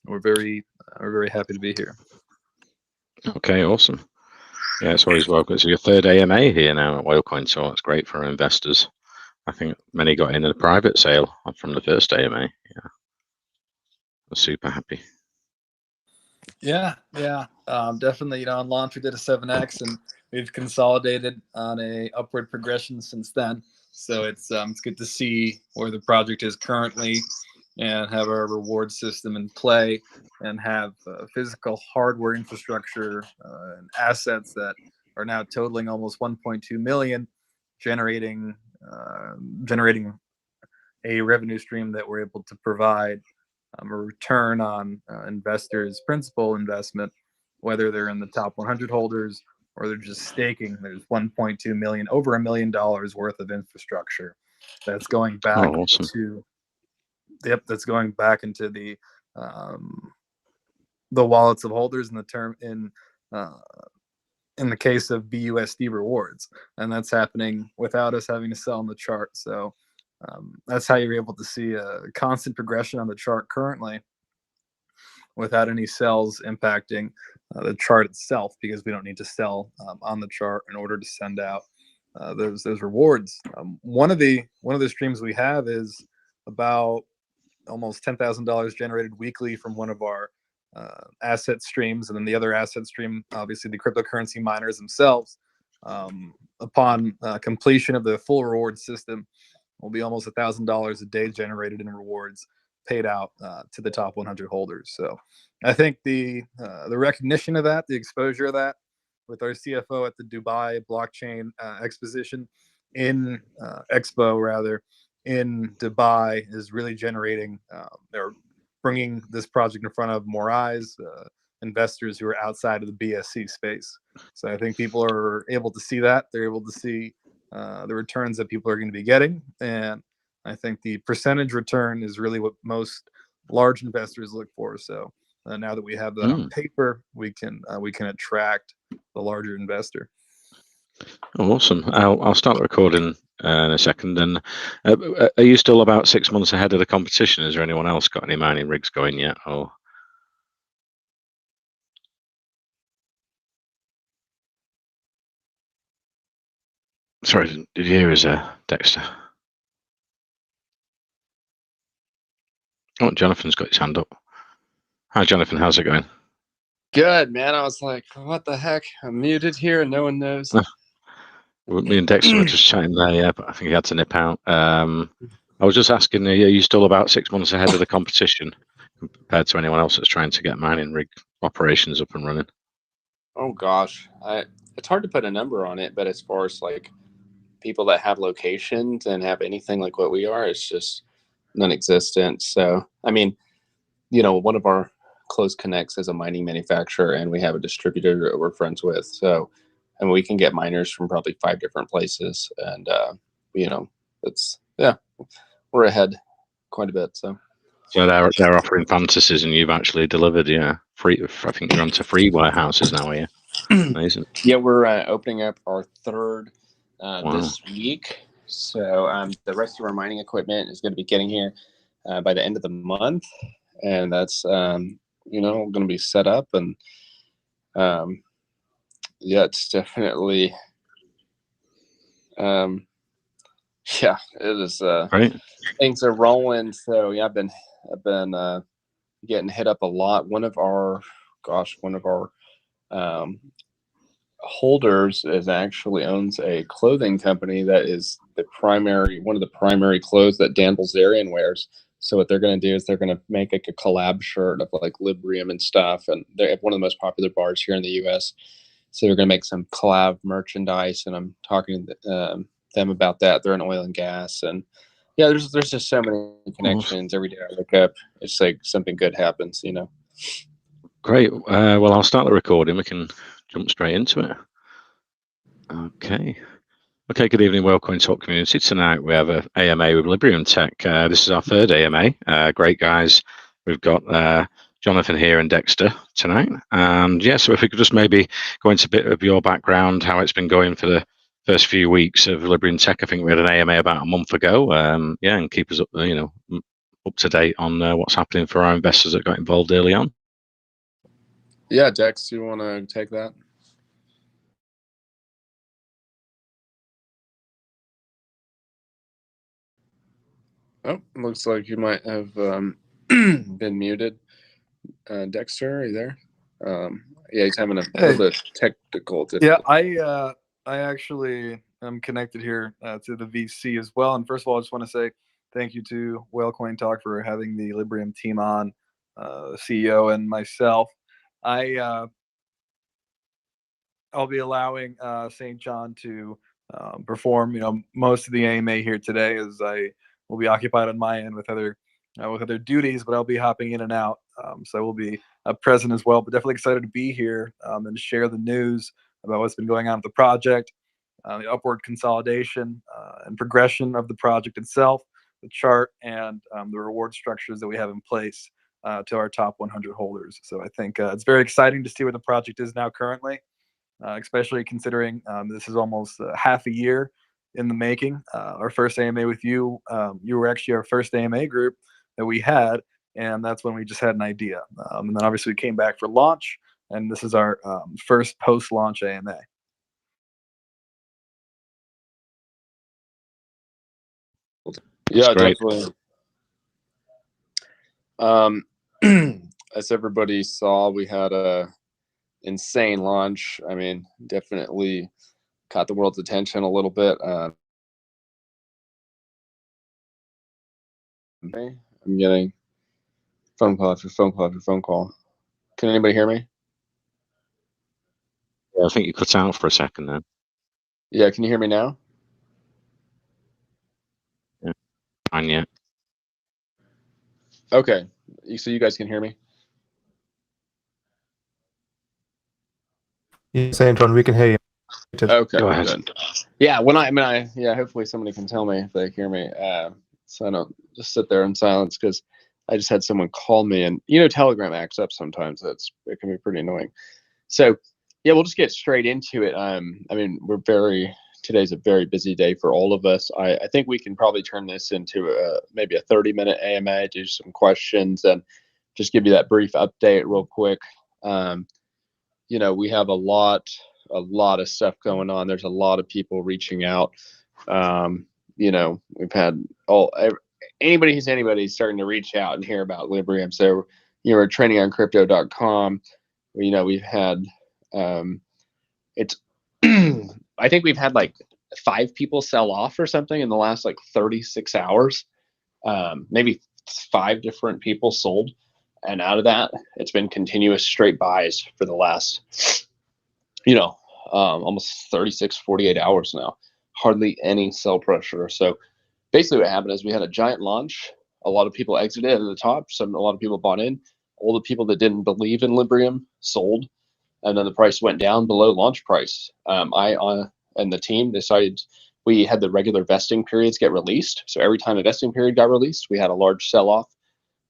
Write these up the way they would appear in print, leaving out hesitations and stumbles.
we're very happy to be here. Okay, awesome. Yeah, it's always welcome. It's your third AMA here now at WhaleCoin, so it's great for our investors. I think many got in a private sale from the first AMA. Yeah, I'm super happy. Yeah, definitely. On launch we did a 7x, and we've consolidated on a upward progression since then. So it's good to see where the project is currently, and have our reward system in play, and have physical hardware infrastructure and assets that are now totaling almost 1.2 million, generating a revenue stream that we're able to provide a return on investors' principal investment, whether they're in the top 100 holders or they're just staking. There's 1.2 million, over $1 million worth of infrastructure that's going back to, that's going back into the wallets of holders in the case of BUSD rewards, and that's happening without us having to sell on the chart. So that's how you're able to see a constant progression on the chart currently, without any sells impacting the chart itself, because we don't need to sell on the chart in order to send out those rewards. One of the streams we have is about almost $10,000 generated weekly from one of our asset streams, and then the other asset stream, obviously the cryptocurrency miners themselves, upon completion of the full reward system, will be almost $1,000 a day generated in rewards paid out to the top 100 holders. So I think the recognition of that, the exposure of that, with our CFO at the Dubai blockchain exposition in Dubai, is really generating, they're bringing this project in front of more eyes, investors who are outside of the BSC space. So I think people are able to see that. They're able to see the returns that people are going to be getting. And I think the percentage return is really what most large investors look for. So now that we have that on paper, we can attract the larger investor. Oh, awesome. I'll start the recording in a second. And are you still about 6 months ahead of the competition? Is there anyone else got any mining rigs going yet? Or sorry, did you hear us, Dexter? Oh, Jonathan's got his hand up. Hi, Jonathan. How's it going? Good, man. I was like, what the heck? I'm muted here and no one knows. Me and Dexter were just chatting there, yeah, but I think he had to nip out. I was just asking, are you still about 6 months ahead of the competition compared to anyone else that's trying to get mining rig operations up and running? Oh, gosh. It's hard to put a number on it, but as far as like people that have locations and have anything like what we are, it's just non-existent. So, I mean, one of our close connects is a mining manufacturer, and we have a distributor that we're friends with. So, and we can get miners from probably 5 different places, and we're ahead quite a bit. So they're offering fantasies, and you've actually delivered, free. I think you're onto free warehouses now, are you? Amazing. Yeah, we're opening up our third this week. So the rest of our mining equipment is going to be getting here by the end of the month, and that's going to be set up, and it's definitely it is right. Things are rolling. So yeah, I've been getting hit up a lot. One of our holders actually owns a clothing company that is one of the primary clothes that Dan Bilzerian wears. So what they're going to do is they're going to make like a collab shirt of like Librium and stuff, and they have one of the most popular bars here in the U.S. So they're going to make some collab merchandise, and I'm talking to them about that. They're in oil and gas, and yeah, there's just so many connections. Every day I look up, it's like something good happens, Great. Well, I'll start the recording. We can jump straight into it. Okay. Good evening, WhaleCoin Talk community. Tonight we have an AMA with Librium Tech. This is our third AMA. Great guys. We've got Jonathan here and Dexter tonight. And so if we could just maybe go into a bit of your background, how it's been going for the first few weeks of Librium Tech. I think we had an AMA about a month ago. And keep us up, up to date on what's happening for our investors that got involved early on. Yeah, Dex, you want to take that? Oh, looks like you might have been muted. Dexter, are you there? Yeah, he's having a little bit of technical difficulty. Yeah, I actually am connected here to the VC as well. And first of all, I just want to say thank you to Whalecoin Talk for having the Librium team on, the CEO and myself. I'll be allowing St. John to perform, most of the AMA here today, as I will be occupied on my end with other duties, but I'll be hopping in and out. So I will be present as well, but definitely excited to be here and share the news about what's been going on with the project, the upward consolidation and progression of the project itself, the chart, and the reward structures that we have in place to our top 100 holders. So I think it's very exciting to see where the project is now currently, especially considering this is almost half a year in the making. Our first AMA with you, you were actually our first AMA group that we had, and that's when we just had an idea. And then obviously we came back for launch, and this is our first post-launch AMA. Yeah, great. definitely. As everybody saw, we had a insane launch. I mean, definitely caught the world's attention a little bit. I'm getting phone call after phone call after phone call. Can anybody hear me? Yeah, I think you cut out for a second then. Yeah, can you hear me now? Yeah, fine, yeah. Okay, so you guys can hear me? Yes, Anton, we can hear you. Okay, Go ahead. good. Yeah, yeah, hopefully somebody can tell me if they hear me, so I don't just sit there in silence, because I just had someone call me, and Telegram acts up sometimes. It can be pretty annoying. So yeah, we'll just get straight into it. I mean, today's a very busy day for all of us. I think we can probably turn this into maybe a 30-minute AMA, do some questions, and just give you that brief update real quick. We have a lot of stuff going on. There's a lot of people reaching out. We've had anybody who's anybody starting to reach out and hear about Librium. So, we're training on crypto.com. We've had it's I think we've had like 5 people sell off or something in the last like 36 hours. Maybe 5 different people sold, and out of that, it's been continuous straight buys for the last almost 36, 48 hours now. Hardly any sell pressure. So basically what happened is we had a giant launch. A lot of people exited at the top. A lot of people bought in. All the people that didn't believe in Librium sold, and then the price went down below launch price. I and the team decided we had the regular vesting periods get released. So every time a vesting period got released, we had a large sell-off,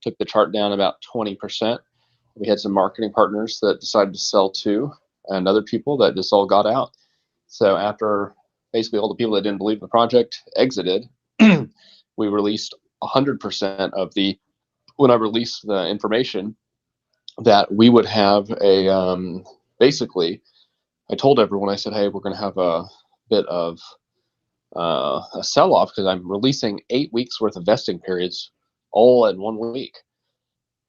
took the chart down about 20%. We had some marketing partners that decided to sell too, and other people that just all got out. So after basically all the people that didn't believe the project exited, we released 100% of when I released the information that we would have basically, I told everyone, I said, hey, we're going to have a bit of a sell-off because I'm releasing 8 weeks worth of vesting periods all in 1 week.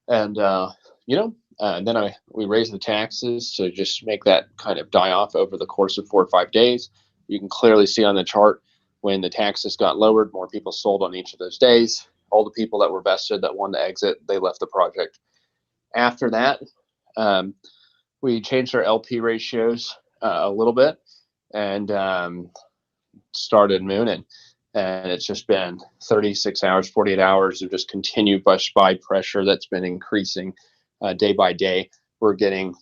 And, and then we raised the taxes to just make that kind of die off over the course of 4 or 5 days. You can clearly see on the chart when the taxes got lowered, more people sold on each of those days. All the people that were vested that wanted to exit, they left the project. After that, we changed our LP ratios a little bit and started mooning. And it's just been 36 hours, 48 hours of just continued buy pressure that's been increasing day by day. We're getting,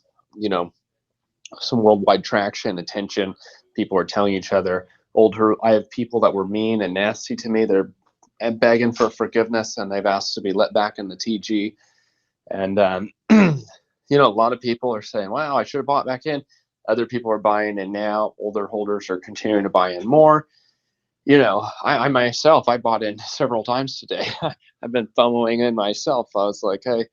some worldwide traction, attention. People are telling each other. I have people that were mean and nasty to me. They're begging for forgiveness, and they've asked to be let back in the TG. And, a lot of people are saying, wow, I should have bought back in. Other people are buying in now. Older holders are continuing to buy in more. I myself, I bought in several times today. I've been FOMOing in myself. I was like, hey,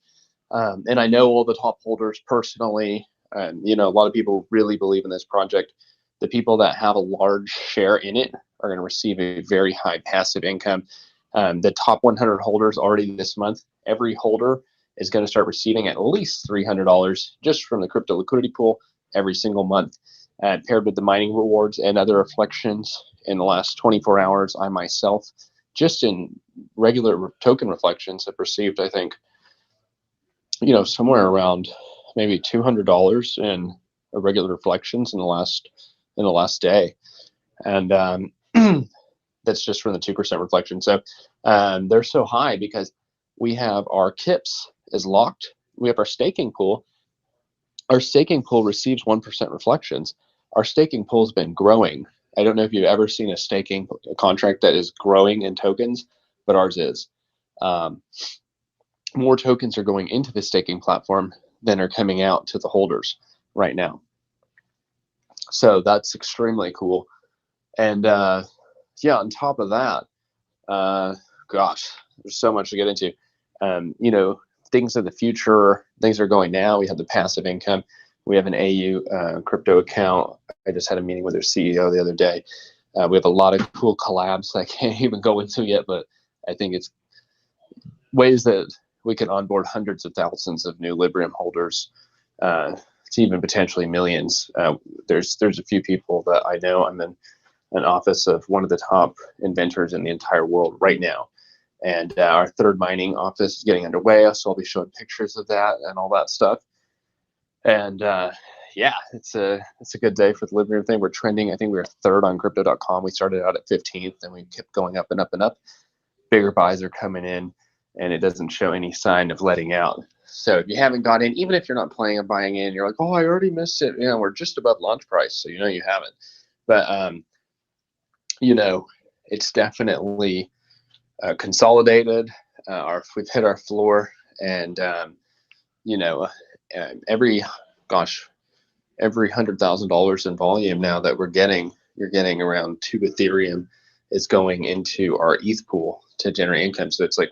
and I know all the top holders personally. And, a lot of people really believe in this project. The people that have a large share in it are going to receive a very high passive income. The top 100 holders already this month, every holder is going to start receiving at least $300 just from the crypto liquidity pool every single month. Paired with the mining rewards and other reflections in the last 24 hours, I myself, just in regular token reflections, have received, I think, somewhere around maybe $200 in regular reflections in the last day, and that's just from the 2% reflection. So they're so high because we have our KIPS is locked. We have our staking pool. Our staking pool receives 1% reflections. Our staking pool has been growing. I don't know if you've ever seen a staking contract that is growing in tokens, but ours is. More tokens are going into the staking platform than are coming out to the holders right now. So that's extremely cool. And on top of that, gosh, there's so much to get into. Things of the future, things are going now. We have the passive income. We have an AU crypto account. I just had a meeting with their CEO the other day. We have a lot of cool collabs I can't even go into yet, but I think it's ways that we can onboard hundreds of thousands of new Librium holders, to even potentially millions. There's a few people that I know. I'm in an office of one of the top inventors in the entire world right now. And our third mining office is getting underway, so I'll be showing pictures of that and all that stuff. And it's a good day for the Librium thing. We're trending. I think we were third on crypto.com. We started out at 15th, and we kept going up and up and up. Bigger buys are coming in, and it doesn't show any sign of letting out. So if you haven't got in, even if you're not planning on buying in, you're like, oh, I already missed it. We're just above launch price, so you haven't. But it's definitely consolidated. We've hit our floor, and every $100,000 in volume now that you're getting around 2 Ethereum is going into our ETH pool to generate income. So it's like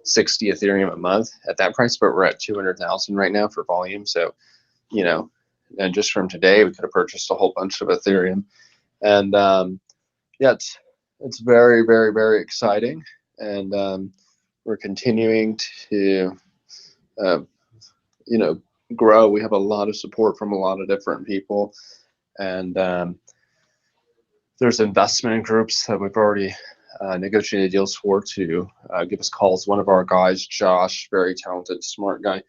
60 Ethereum a month at that price, but we're at 200,000 right now for volume. So, and just from today, we could have purchased a whole bunch of Ethereum, and it's very, very, very exciting, and we're continuing to grow. We have a lot of support from a lot of different people, and there's investment groups that we've already negotiated deals for to give us calls. One of our guys, Josh, very talented, smart guy,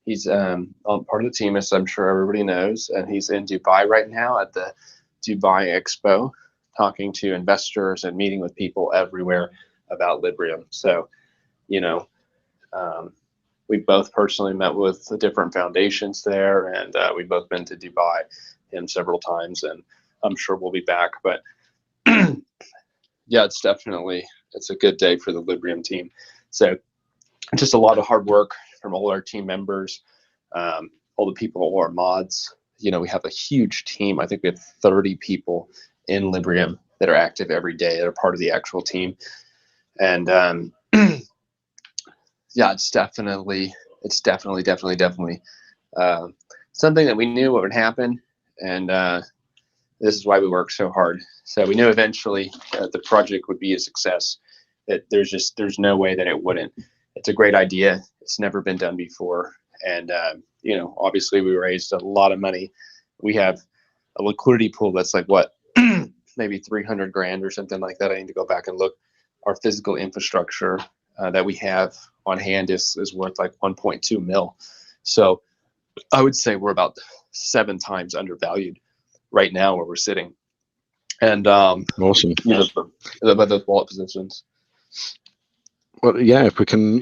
he's on part of the team, as I'm sure everybody knows, and he's in Dubai right now at the Dubai Expo, talking to investors and meeting with people everywhere about Librium. So, we both personally met with the different foundations there, and we've both been to Dubai him several times, and I'm sure we'll be back. But it's a good day for the Librium team. So just a lot of hard work from all our team members, all the people, all our mods. We have a huge team. I think we have 30 people in Librium that are active every day, that are part of the actual team. And it's definitely something that we knew what would happen, and this is why we work so hard. So we knew eventually the project would be a success. That there's no way that it wouldn't. It's a great idea. It's never been done before, and obviously we raised a lot of money. We have a liquidity pool that's like maybe 300 grand or something like that. I need to go back and look. Our physical infrastructure that we have on hand is worth like 1.2 mil. So I would say we're about 7 times undervalued right now where we're sitting. And awesome. By those wallet positions. Well, if we can,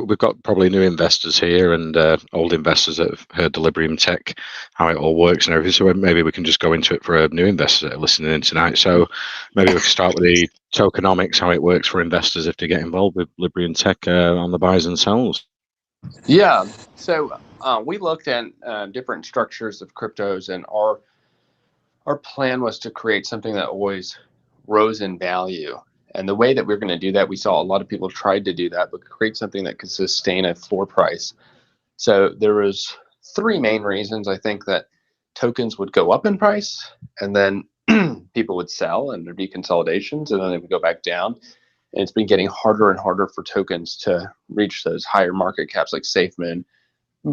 we've got probably new investors here and old investors that have heard the Librium tech, how it all works and everything. So maybe we can just go into it for a new investor that are listening in tonight. So maybe we can start with the tokenomics, how it works for investors if they get involved with Librium tech on the buys and sells. Yeah. So we looked at different structures of cryptos, and our plan was to create something that always rose in value. And the way that we're going to do that, we saw a lot of people tried to do that, but create something that could sustain a floor price. So there was three main reasons I think that tokens would go up in price, and then people would sell and there'd be consolidations, and then they would go back down. And it's been getting harder and harder for tokens to reach those higher market caps like SafeMoon,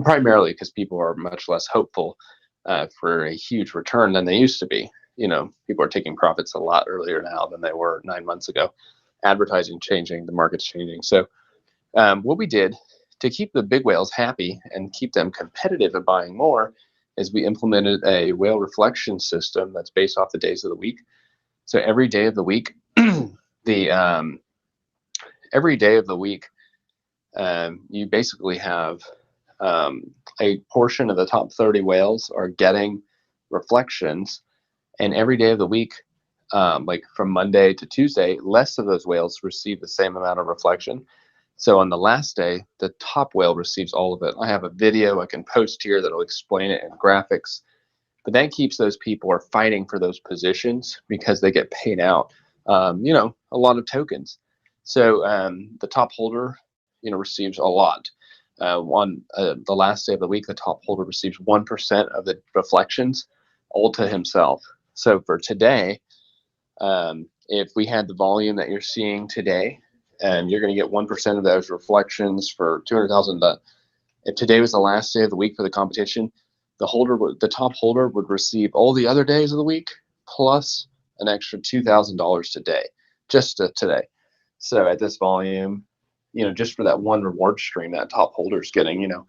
primarily because people are much less hopeful for a huge return than they used to be. You know, people are taking profits a lot earlier now than they were 9 months ago. Advertising changing, the market's changing. So what we did to keep the big whales happy and keep them competitive and buying more is we implemented a whale reflection system that's based off the days of the week. So every day of the week, every day of the week, you basically have a portion of the top 30 whales are getting reflections, and every day of the week, like from Monday to Tuesday, less of those whales receive the same amount of reflection. So on the last day, the top whale receives all of it. I have a video I can post here that'll explain it in graphics, but that keeps those people are fighting for those positions because they get paid out, you know, a lot of tokens. So the top holder, you know, receives a lot. On the last day of the week, the top holder receives 1% of the reflections, all to himself. So for today, if we had the volume that you're seeing today, and you're going to get 1% of those reflections for 200,000. If today was the last day of the week for the competition, the top holder would receive all the other days of the week plus an extra $2,000 today, just today. So at this volume, you know, just for that one reward stream, that top holder is getting, you know,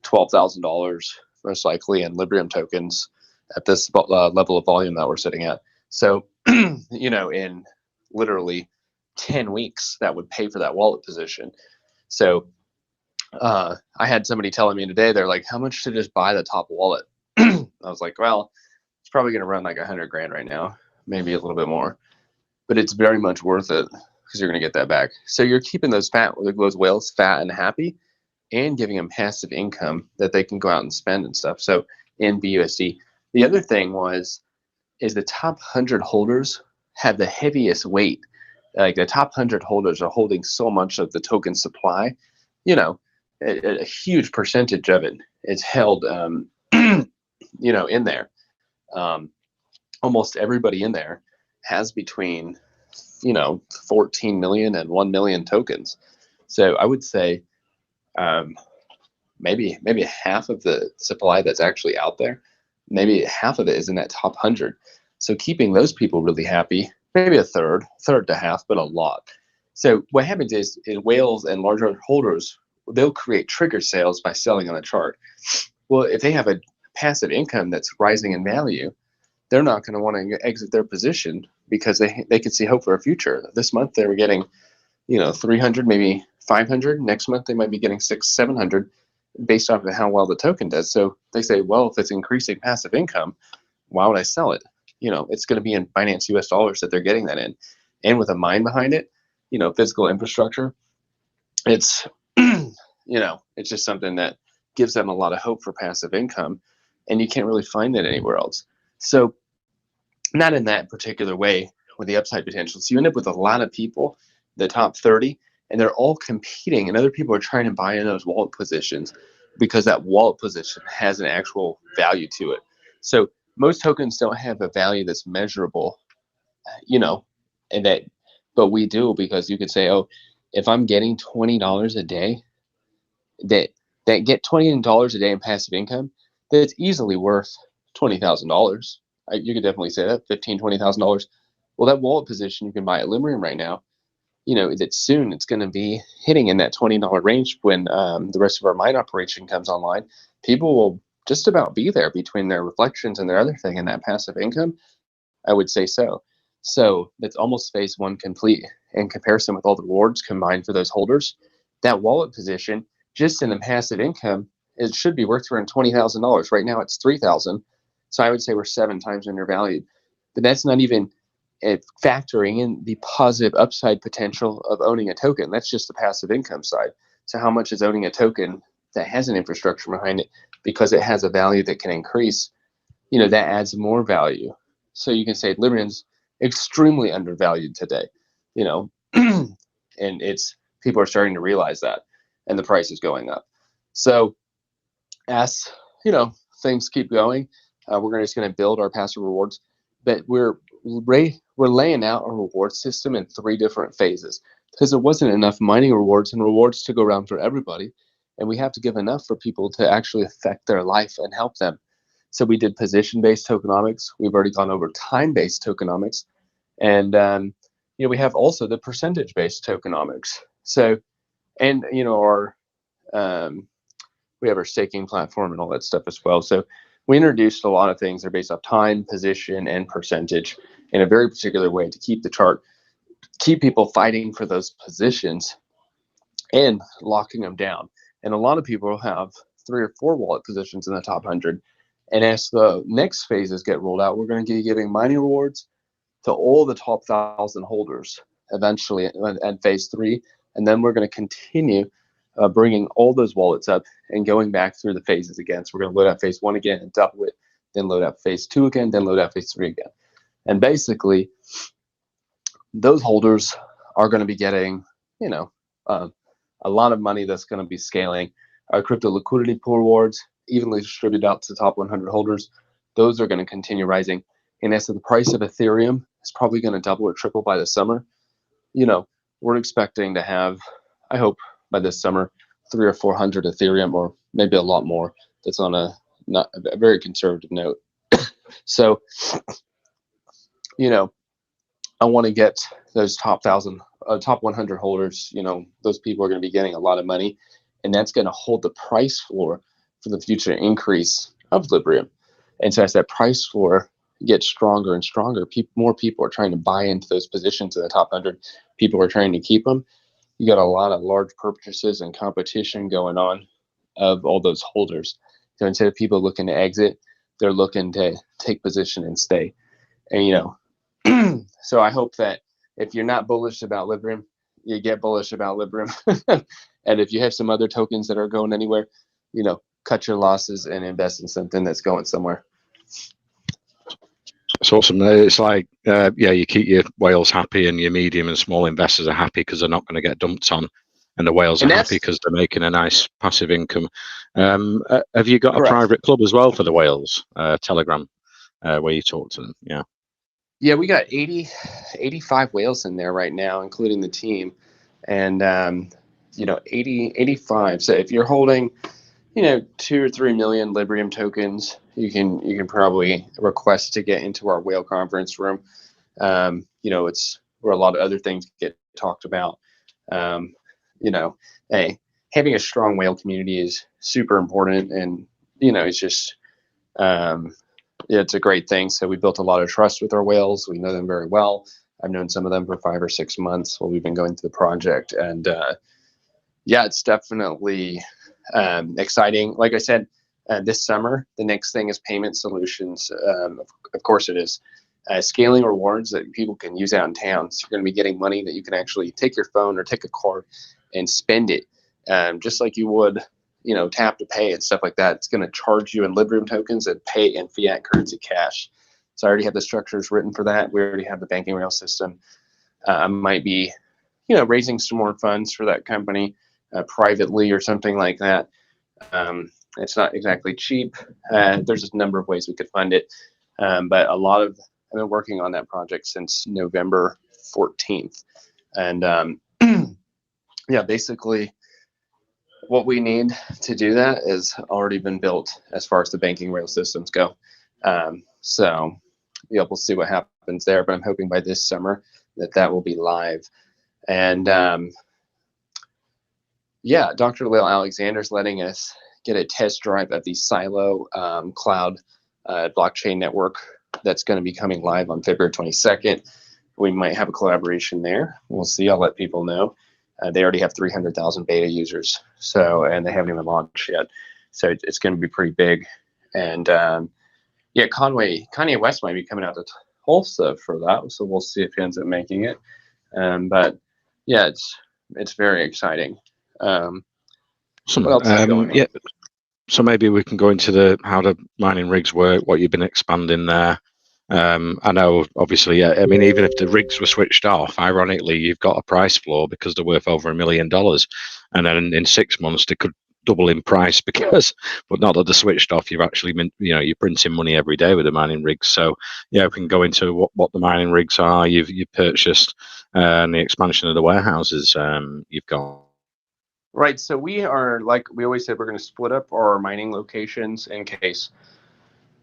$12,000 most likely in Librium tokens at this level of volume that we're sitting at. So, you know, in literally 10 weeks, that would pay for that wallet position. So I had somebody telling me today, they're like, how much to just buy the top wallet? I was like, well, it's probably going to run like 100 grand right now, maybe a little bit more, but it's very much worth it because you're going to get that back. So you're keeping those whales fat and happy, and giving them passive income that they can go out and spend and stuff. So in BUSD, the other thing is the top 100 holders have the heaviest weight. Like the top 100 holders are holding so much of the token supply, you know, a huge percentage of it is held, you know, in there. Almost everybody in there has between, you know, 14 million and 1 million tokens. So I would say maybe half of the supply that's actually out there, maybe half of it is in that top 100. So keeping those people really happy, maybe a third to half, but a lot. So what happens is whales and larger holders, they'll create trigger sales by selling on the chart. Well, if they have a passive income that's rising in value, they're not going to want to exit their position because they could see hope for a future. This month they were getting, you know, 300, maybe 500. Next month they might be getting 600, 700 based off of how well the token does. So they say, well, if it's increasing passive income, why would I sell it? You know, it's going to be in Binance US dollars that they're getting that in. And with a mine behind it, you know, physical infrastructure, it's, you know, it's just something that gives them a lot of hope for passive income, and you can't really find it anywhere else. So not in that particular way with the upside potential. So you end up with a lot of people, the top 30, and they're all competing, and other people are trying to buy in those wallet positions because that wallet position has an actual value to it. So most tokens don't have a value that's measurable, you know, and that, but we do, because you could say, oh, if I'm getting $20 a day, that get $20 a day in passive income, that's easily worth $20,000. You could definitely say that, $15,000, $20,000. Well, that wallet position you can buy at Librium right now, you know, that soon it's going to be hitting in that $20 range when the rest of our mine operation comes online. People will just about be there between their reflections and their other thing and that passive income. I would say so. So that's almost phase one complete in comparison with all the rewards combined for those holders. That wallet position, just in the passive income, it should be worth around $20,000. Right now it's $3,000. So I would say we're 7 times undervalued. But that's not even factoring in the positive upside potential of owning a token. That's just the passive income side. So how much is owning a token that has an infrastructure behind it, because it has a value that can increase, you know, that adds more value. So you can say Librium's extremely undervalued today, you know, and people are starting to realize that, and the price is going up. So as things keep going, we're just going to build our passive rewards, but we're laying out a reward system in 3 different phases, because there wasn't enough mining rewards and rewards to go around for everybody, and we have to give enough for people to actually affect their life and help them. So we did position-based tokenomics. We've already gone over time-based tokenomics, and we have also the percentage-based tokenomics. So, and our we have our staking platform and all that stuff as well. So we introduced a lot of things that are based off time, position, and percentage in a very particular way to keep the chart, keep people fighting for those positions and locking them down. And a lot of people have 3 or 4 wallet positions in the top 100. And as the next phases get rolled out, we're going to be giving mining rewards to all the top 1,000 holders eventually at phase 3. And then we're going to continue bringing all those wallets up and going back through the phases again. So we're going to load out phase 1 again and double it, then load out phase 2 again, then load out phase 3 again. And basically, those holders are going to be getting, a lot of money that's going to be scaling. Our crypto liquidity pool rewards, evenly distributed out to the top 100 holders, those are going to continue rising. And as to the price of Ethereum is probably going to double or triple by the summer, we're expecting to have, I hope by this summer, 300 or 400 Ethereum, or maybe a lot more. That's on a very conservative note. So, I want to get those top 100 holders. Those people are going to be getting a lot of money, and that's going to hold the price floor for the future increase of Librium. And so as that price floor gets stronger and stronger, more people are trying to buy into those positions in the top 100. People are trying to keep them. You got a lot of large purchases and competition going on of all those holders. So instead of people looking to exit, they're looking to take position and stay. And so I hope that if you're not bullish about Librium, you get bullish about Librium. And if you have some other tokens that are going anywhere, cut your losses and invest in something that's going somewhere. It's awesome. It's like, you keep your whales happy and your medium and small investors are happy because they're not going to get dumped on, and the whales are happy because they're making a nice passive income. Have you got a private club as well for the whales, Telegram, where you talk to them? Yeah, we got 85 whales in there right now, including the team, and 85. So if you're holding 2 or 3 million Librium tokens, you can probably request to get into our whale conference room. It's where a lot of other things get talked about. Having a strong whale community is super important, and it's just it's a great thing. So we built a lot of trust with our whales. We know them very well. I've known some of them for 5 or 6 months while we've been going through the project, and it's definitely exciting. Like I said, this summer, the next thing is payment solutions. Of course it is. Scaling rewards that people can use out in town. So you're going to be getting money that you can actually take your phone or take a card and spend it, just like you would, tap to pay and stuff like that. It's going to charge you in Librium tokens and pay in fiat currency cash. So I already have the structures written for that. We already have the banking rail system. I might be, raising some more funds for that company privately or something like that. It's not exactly cheap. There's a number of ways we could fund it, but I've been working on that project since November 14th, and basically what we need to do that has already been built as far as the banking rail systems go. So we'll see what happens there, but I'm hoping by this summer that will be live. And Dr. Lil Alexander's letting us get a test drive of the Silo cloud blockchain network that's going to be coming live on February 22nd. We might have a collaboration there. We'll see. I'll let people know. They already have 300,000 beta users, and they haven't even launched yet. So it's going to be pretty big. And Kanye West might be coming out to Tulsa for that, so we'll see if he ends up making it. But it's very exciting. So maybe we can go into how the mining rigs work, what you've been expanding there, I know, obviously, yeah, I mean, even if the rigs were switched off, ironically, you've got a price floor because they're worth over $1 million. And then in 6 months, they could double in price because, but not that they're switched off, you've actually, you're printing money every day with the mining rigs. So, yeah, we can go into what the mining rigs are you've purchased and the expansion of the warehouses you've got. Right. So we are, like we always said, we're going to split up our mining locations in case,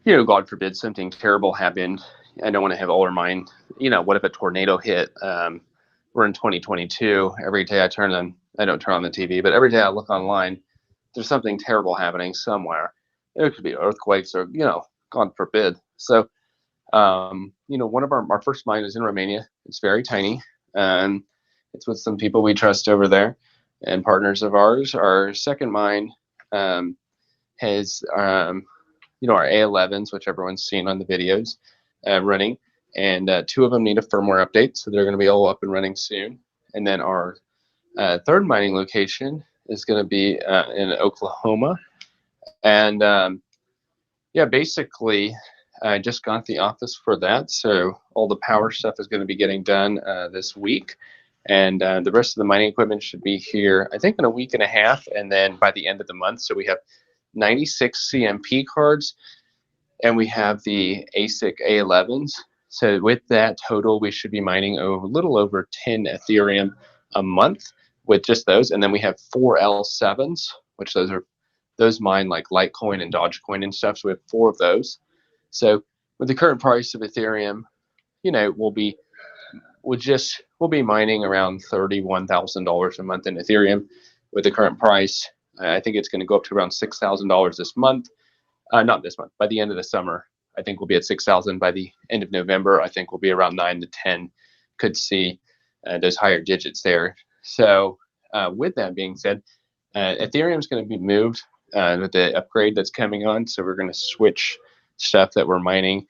God forbid something terrible happened. I don't want to have all our mine. What if a tornado hit? We're in 2022. Every day I don't turn on the TV, but every day I look online, there's something terrible happening somewhere. It could be earthquakes or, God forbid. So, one of our first mine is in Romania. It's very tiny. It's with some people we trust over there and partners of ours. Our second mine has, our A11s, which everyone's seen on the videos, running. And 2 of them need a firmware update, so they're going to be all up and running soon. And then our third mining location is going to be in Oklahoma. And basically, I just got the office for that, so all the power stuff is going to be getting done this week. And the rest of the mining equipment should be here, I think, in a week and a half, and then by the end of the month. So we have 96 CMP cards, and we have the ASIC A11s. So with that total, we should be mining a little over 10 Ethereum a month with just those. And then we have 4 L7s, which those mine like Litecoin and Dogecoin and stuff. So we have 4 of those. So with the current price of Ethereum, we'll be mining around $31,000 a month in Ethereum with the current price. I think it's going to go up to around $6,000 this month. Not this month, by the end of the summer. I think we'll be at 6,000 by the end of November. I think we'll be around 9 to 10. Could see those higher digits there. So with that being said, Ethereum is going to be moved with the upgrade that's coming on. So we're going to switch stuff that we're mining.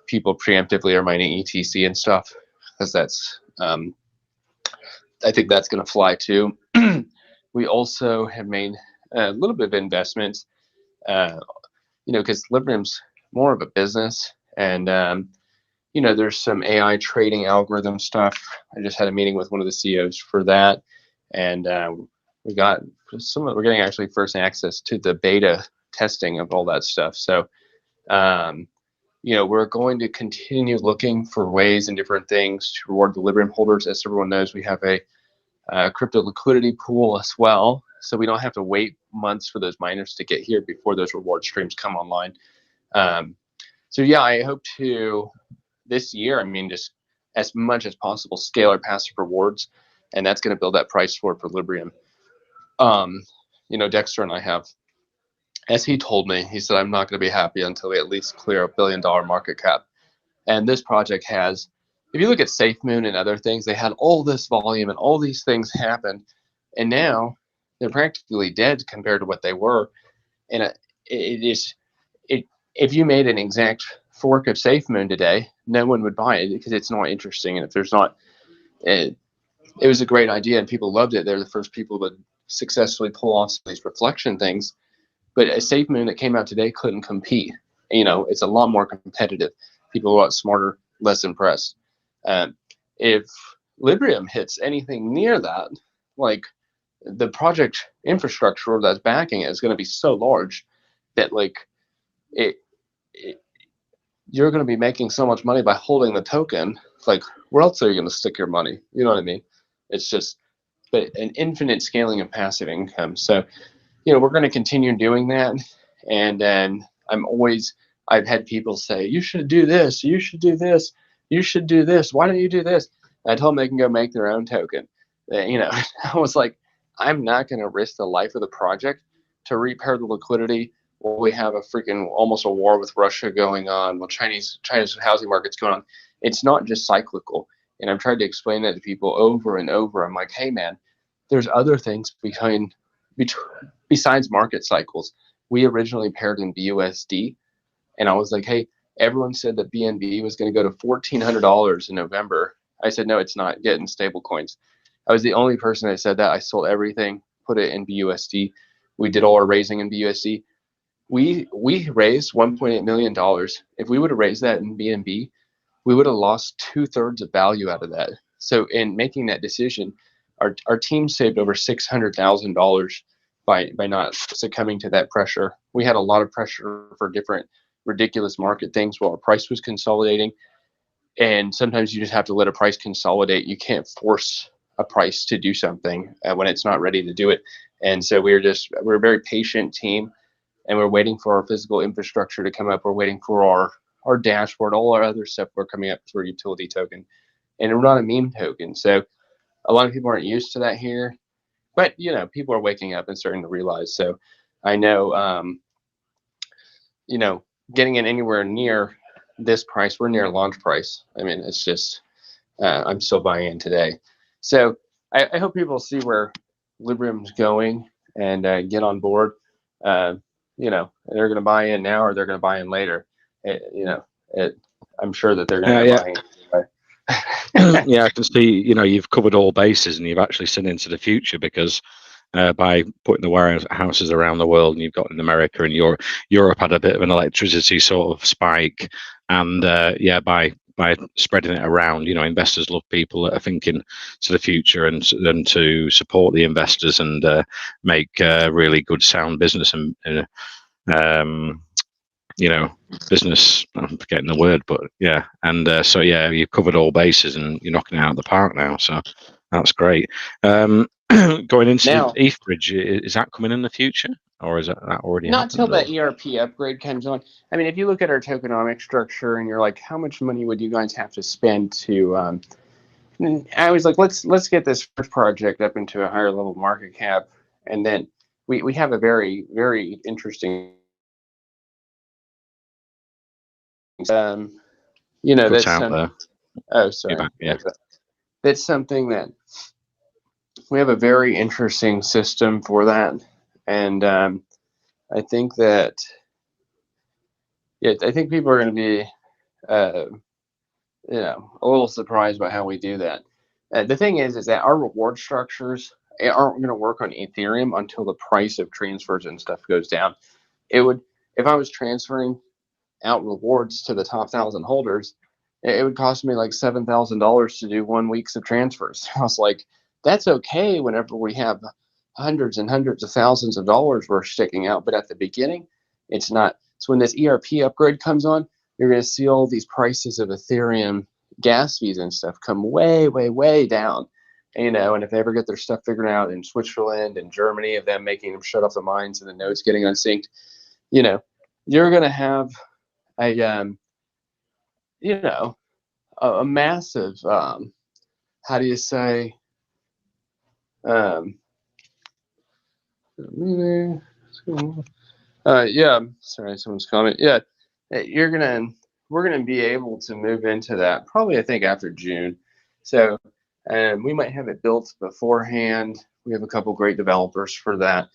People preemptively are mining ETC and stuff because that's, I think that's going to fly too. We also have made a little bit of investments, because Librium's more of a business, and there's some AI trading algorithm stuff. I just had a meeting with one of the CEOs for that, and we're getting actually first access to the beta testing of all that stuff. So, we're going to continue looking for ways and different things to reward the Librium holders. As everyone knows, we have a crypto liquidity pool as well, so we don't have to wait months for those miners to get here before those reward streams come online. I hope to this year, just as much as possible, scale our passive rewards, and that's going to build that price floor for Librium. Dexter and I have, as he told me, he said, I'm not going to be happy until we at least clear $1 billion market cap. And this project has, if you look at SafeMoon and other things, they had all this volume and all these things happened, and now they're practically dead compared to what they were. And if you made an exact fork of SafeMoon today, no one would buy it because it's not interesting. And if there's not, it was a great idea and people loved it. They're the first people to successfully pull off these reflection things. But a SafeMoon that came out today couldn't compete. It's a lot more competitive. People are a lot smarter, less impressed. If Librium hits anything near that, like the project infrastructure that's backing it is going to be so large that you're going to be making so much money by holding the token. Like, where else are you going to stick your money? You know what I mean? It's just, but an infinite scaling of passive income. So, we're going to continue doing that. And then I've had people say, you should do this, you should do this, you should do this. Why don't you do this? And I told them they can go make their own token. I was like, I'm not going to risk the life of the project to repair the liquidity while we have a freaking almost a war with Russia going on, while China's housing market's going on. It's not just cyclical. And I've tried to explain that to people over and over. I'm like, hey man, there's other things besides market cycles. We originally paired in BUSD, and I was like, hey, everyone said that BNB was going to go to $1,400 in November. I said, no, it's not. Get in stable coins. I was the only person that said that. I sold everything, put it in BUSD. We did all our raising in BUSD. we raised $1.8 million. If we would have raised that in BNB, we would have lost 2/3 of value out of that. So in making that decision, our team saved over $600,000 by not succumbing to that pressure. We had a lot of pressure for different ridiculous market things while our price was consolidating. And sometimes you just have to let a price consolidate. You can't force a price to do something when it's not ready to do it. And so we're a very patient team, and we're waiting for our physical infrastructure to come up. We're waiting for our dashboard, all our other stuff we're coming up for utility token. And we're not a meme token. So a lot of people aren't used to that here, but you know, people are waking up and starting to realize. So I know, you know, getting it anywhere near this price, we're near launch price. I mean, it's just, I'm still buying in today. So I hope people see where Librium's going and get on board. You know, they're going to buy in now or they're going to buy in later. I'm sure that they're going to buy in anyway. Yeah, I can see, you know, you've covered all bases and you've actually seen into the future, because by putting the warehouses around the world, and you've got in America and Europe had a bit of an electricity sort of spike, and by spreading it around, you know, investors love people that are thinking to the future and to support the investors and make really good sound business and you know, business, I'm forgetting the word, but yeah. And so, yeah, you've covered all bases and you're knocking it out of the park now. So that's great. Going into Now, ETH Bridge, is that coming in the future, or is that already not happened? till the ERP upgrade comes on. I mean, if you look at our tokenomic structure and you're like, how much money would you guys have to spend to, I was like, let's get this first project up into a higher level market cap. And then we have a very, very interesting, you know, that's there. Oh, sorry. Yeah. That's something that we have a very interesting system for that. And I think that, I think people are going to be, you know, a little surprised by how we do that. The thing is that our reward structures aren't going to work on Ethereum until the price of transfers and stuff goes down. It would, if I was transferring out rewards to the top 1,000 holders, it would cost me like $7,000 to do 1 week's of transfers. I was like, that's okay whenever we have hundreds and hundreds of thousands of dollars we're sticking out, but at the beginning, it's not. So when this ERP upgrade comes on, you're going to see all these prices of Ethereum gas fees and stuff come way, way, way down. And, you know, and if they ever get their stuff figured out in Switzerland and Germany, of them making them shut off the mines and the nodes getting unsynced, you know, you're going to have a, you know, a massive, how do you say, yeah, sorry, someone's comment. Yeah, we're gonna be able to move into that probably, I think, after June. So we might have it built beforehand. We have a couple great developers for that.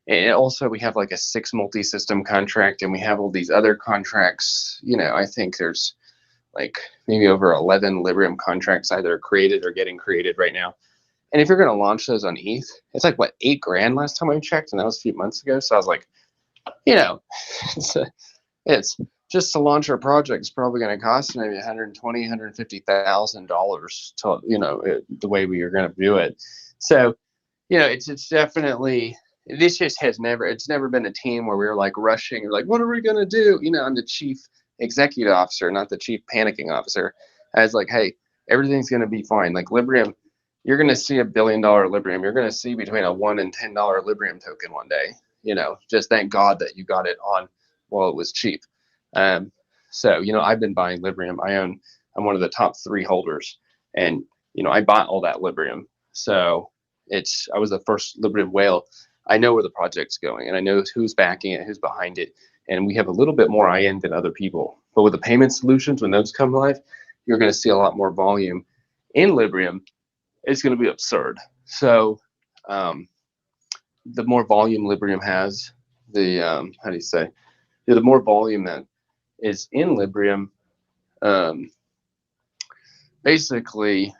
And also we have like a 6 multi-system contract, and we have all these other contracts. You know, I think there's like maybe over 11 Librium contracts either created or getting created right now. And if you're going to launch those on ETH, it's like, what, $8,000 last time I checked, and that was a few months ago. So I was like, you know, it's just to launch our project is probably going to cost maybe $120,000, $150,000 to, you know, the way we are going to do it. So, you know, it's definitely, this just has never, it's never been a team where we were like rushing, like, what are we going to do? You know, I'm the chief executive officer, not the chief panicking officer. I was like, hey, everything's going to be fine. Like Librium, you're going to see $1 billion Librium. You're going to see between a $1 and $10 Librium token one day. You know, just thank God that you got it on while it was cheap. So, you know, I've been buying Librium. I'm one of the top 3 holders, and, you know, I bought all that Librium. So I was the first Librium whale. I know where the project's going, and I know who's backing it, who's behind it. And we have a little bit more IN than other people. But with the payment solutions, when those come live, you're going to see a lot more volume in Librium. It's going to be absurd. So the more volume Librium has, the how do you say, the more volume that is in Librium, basically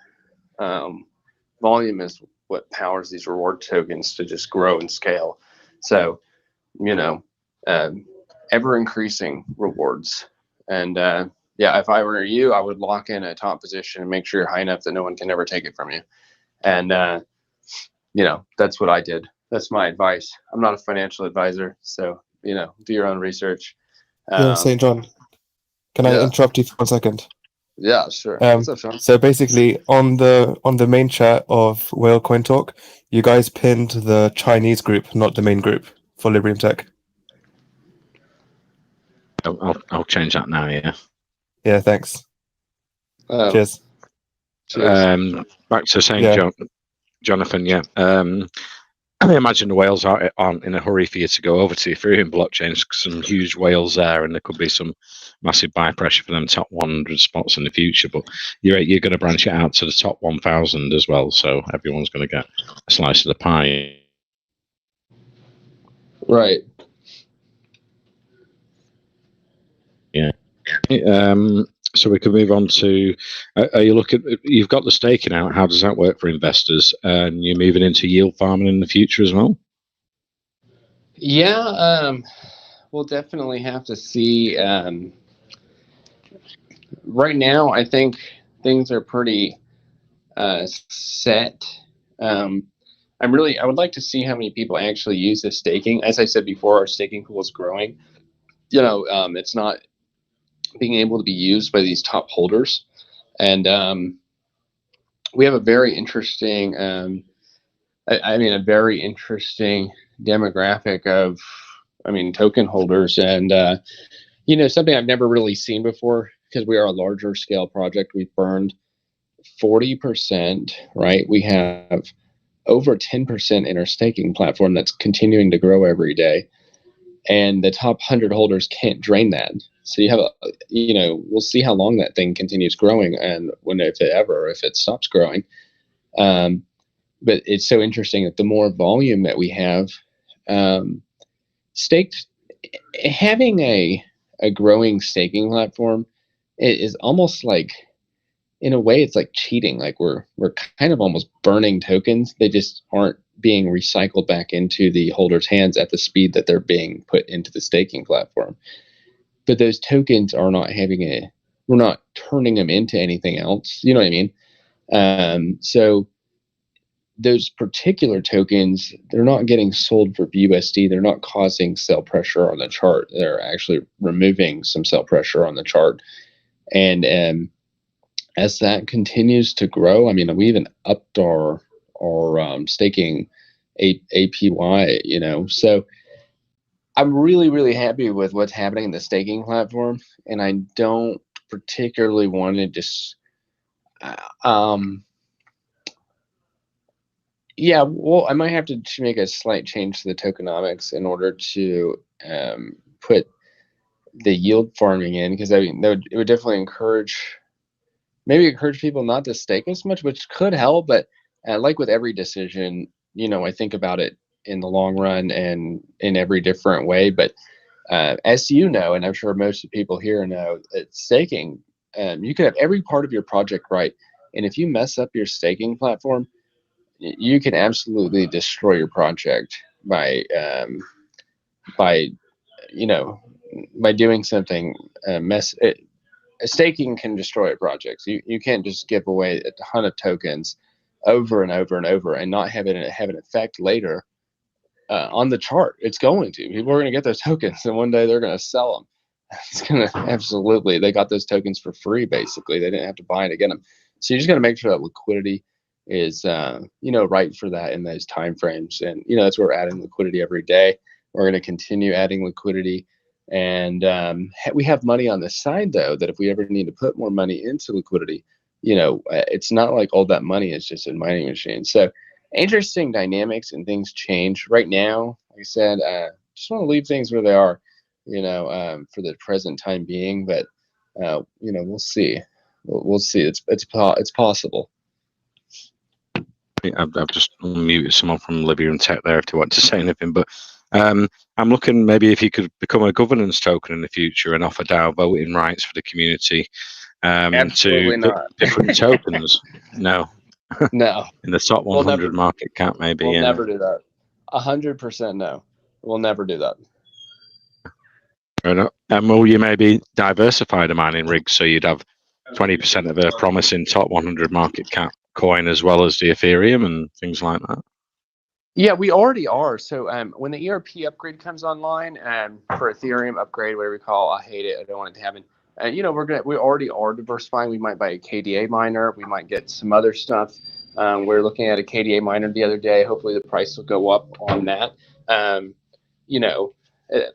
volume is what powers these reward tokens to just grow and scale. So you know, ever increasing rewards. And yeah, if I were you, I would lock in a top position and make sure you're high enough that no one can ever take it from you. And you know, that's what I did. That's my advice. I'm not a financial advisor, so you know, do your own research. Yeah, St. John, can I yeah. interrupt you for 1 second? Yeah, sure. What's up, Sean? So basically, on the main chat of Whale Coin Talk, you guys pinned the Chinese group, not the main group, for Librium Tech. I'll change that now. Yeah. Yeah, thanks. Cheers. Cheers. Back to saying, Yeah. Jonathan. Yeah. I imagine the whales aren't in a hurry for you to go over to the Ethereum blockchain. Some huge whales there, and there could be some massive buy pressure for them top 100 spots in the future. But you're going to branch it out to the top 1,000 as well, so everyone's going to get a slice of the pie. Right. Yeah. So we can move on to, are you looking, you've got the staking out, how does that work for investors? And you're moving into yield farming in the future as well? Yeah, we'll definitely have to see. Right now, I think things are pretty set. I would like to see how many people actually use this staking. As I said before, our staking pool is growing. You know, it's not being able to be used by these top holders. And we have a very interesting, a very interesting demographic of, token holders. And, you know, something I've never really seen before, because we are a larger scale project. We've burned 40%, right? We have over 10% in our staking platform that's continuing to grow every day. And the top 100 holders can't drain that. So you have we'll see how long that thing continues growing, and if it stops growing. But it's so interesting that the more volume that we have, staked, having a growing staking platform, it is almost like, in a way, it's like cheating. Like we're kind of almost burning tokens. They just aren't being recycled back into the holder's hands at the speed that they're being put into the staking platform. But those tokens are not we're not turning them into anything else. You know what I mean? So those particular tokens, they're not getting sold for BUSD. They're not causing sell pressure on the chart. They're actually removing some sell pressure on the chart. And as that continues to grow, we even upped our staking APY, you know. So I'm really, really happy with what's happening in the staking platform, and I don't particularly want to just, yeah, well, I might have to make a slight change to the tokenomics in order to put the yield farming in, because it would definitely encourage people not to stake as much, which could help. But like with every decision, you know, I think about it in the long run and in every different way. But as you know, and I'm sure most of the people here know, that staking, you can have every part of your project right, and if you mess up your staking platform, you can absolutely destroy your project by doing something. Staking can destroy projects. You can't just give away a ton of tokens over and over and over and not have an effect later on the chart. It's going to. People are going to get those tokens, and one day they're going to sell them. It's going to absolutely. They got those tokens for free, basically. They didn't have to buy it to get them. So you just got to make sure that liquidity is right for that in those time frames. And that's where we're adding liquidity every day. We're going to continue adding liquidity. And we have money on the side, though, that if we ever need to put more money into liquidity, it's not like all that money is just in mining machines. So interesting dynamics, and things change. Right now, like I said, just want to leave things where they are, for the present time being. But we'll see. We'll see. It's possible. I've just unmuted someone from Librium Tech there if they want to say anything, but I'm looking maybe if you could become a governance token in the future and offer DAO voting rights for the community Absolutely to not. different tokens. No. No. In the top 100 market cap, maybe. We'll never do that. 100% no. We'll never do that. Fair enough. And will you maybe diversify the mining rigs so you'd have 20% of a promising top 100 market cap coin as well as the Ethereum and things like that? Yeah, we already are. So when the ERP upgrade comes online, for Ethereum upgrade, whatever we call, I hate it. I don't want it to happen. And we already are diversifying. We might buy a KDA miner. We might get some other stuff. We're looking at a KDA miner the other day. Hopefully the price will go up on that.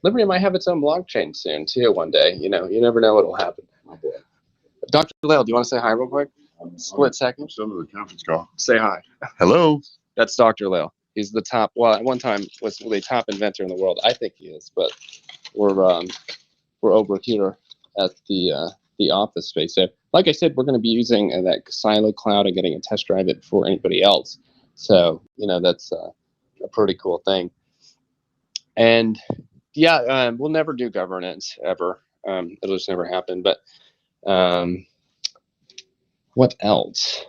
Librium might have its own blockchain soon too. One day, you never know what'll happen. Dr. Lale, do you want to say hi real quick? Split second. Some of the conference call. Say hi. Hello. That's Dr. Lale. He's the top. Well, at one time was the top inventor in the world. I think he is, but we're over here at the office space. So, like I said, we're going to be using that Silo Cloud and getting a test drive it before anybody else. So, that's a pretty cool thing. And yeah, we'll never do governance ever. It'll just never happen. But what else?